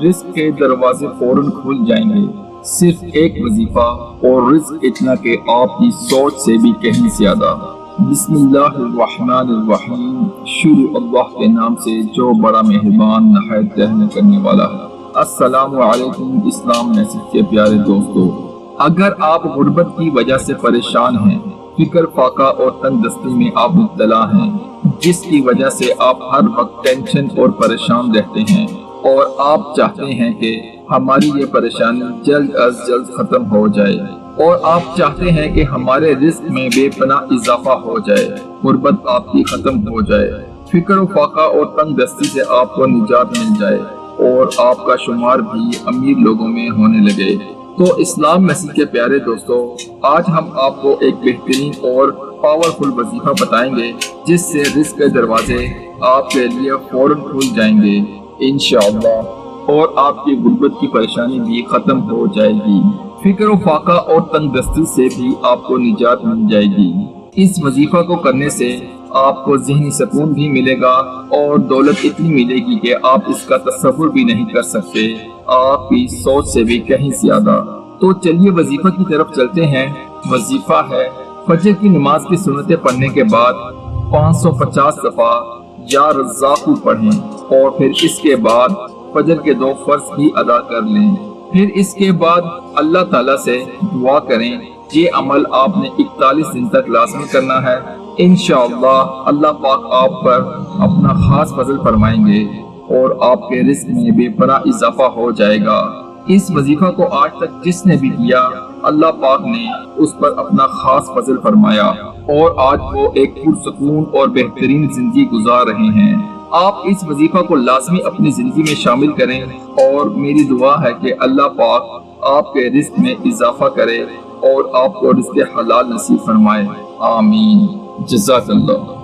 رزق کے دروازے فوراً کھل جائیں گے۔ صرف ایک وظیفہ اور رزق اتنا کہ آپ کی سوچ سے بھی کہیں زیادہ۔ بسم اللہ الرحمن الرحیم، شروع اللہ کے نام سے جو بڑا مہربان نہایت رحم کرنے والا ہے۔ السلام علیکم اسلام میسج کے پیارے دوستو، اگر آپ غربت کی وجہ سے پریشان ہیں، فکر فاقہ اور تنگ دستی میں آپ مبتلا ہیں، جس کی وجہ سے آپ ہر وقت ٹینشن اور پریشان رہتے ہیں، اور آپ چاہتے ہیں کہ ہماری یہ پریشانی جلد از جلد ختم ہو جائے، اور آپ چاہتے ہیں کہ ہمارے رزق میں بے پناہ اضافہ ہو جائے، غربت آپ کی ختم ہو جائے، فکر و فاقہ اور تنگ دستی سے آپ کو نجات مل جائے، اور آپ کا شمار بھی امیر لوگوں میں ہونے لگے، تو اسلام میسج کے پیارے دوستو، آج ہم آپ کو ایک بہترین اور پاورفل وظیفہ بتائیں گے جس سے رزق کے دروازے آپ کے لیے فوراً کھل جائیں گے انشاءاللہ، اور آپ کی غربت کی پریشانی بھی ختم ہو جائے گی، فکر و فاقہ اور تنگ دستی سے بھی آپ کو نجات مل جائے گی۔ اس وظیفہ کو کرنے سے آپ کو ذہنی سکون بھی ملے گا اور دولت اتنی ملے گی کہ آپ اس کا تصور بھی نہیں کر سکتے، آپ کی سوچ سے بھی کہیں زیادہ۔ تو چلیے وظیفہ کی طرف چلتے ہیں۔ وظیفہ ہے فجر کی نماز کی سنتیں پڑھنے کے بعد 550 دفعہ یا رزاقو پڑھیں، اور پھر اس کے بعد فجر کے 2 فرض بھی ادا کر لیں، پھر اس کے بعد اللہ تعالیٰ سے دعا کریں۔ یہ عمل آپ نے 41 دن تک لازمی کرنا ہے، انشاءاللہ اللہ پاک آپ پر اپنا خاص فضل فرمائیں گے اور آپ کے رزق میں بے پناہ اضافہ ہو جائے گا۔ اس وظیفہ کو آج تک جس نے بھی کیا، اللہ پاک نے اس پر اپنا خاص فضل فرمایا، اور آج وہ ایک پرسکون اور بہترین زندگی گزار رہے ہیں۔ آپ اس وظیفہ کو لازمی اپنی زندگی میں شامل کریں، اور میری دعا ہے کہ اللہ پاک آپ کے رزق میں اضافہ کرے اور آپ کو رزق حلال نصیب فرمائے، آمین، جزاک اللہ۔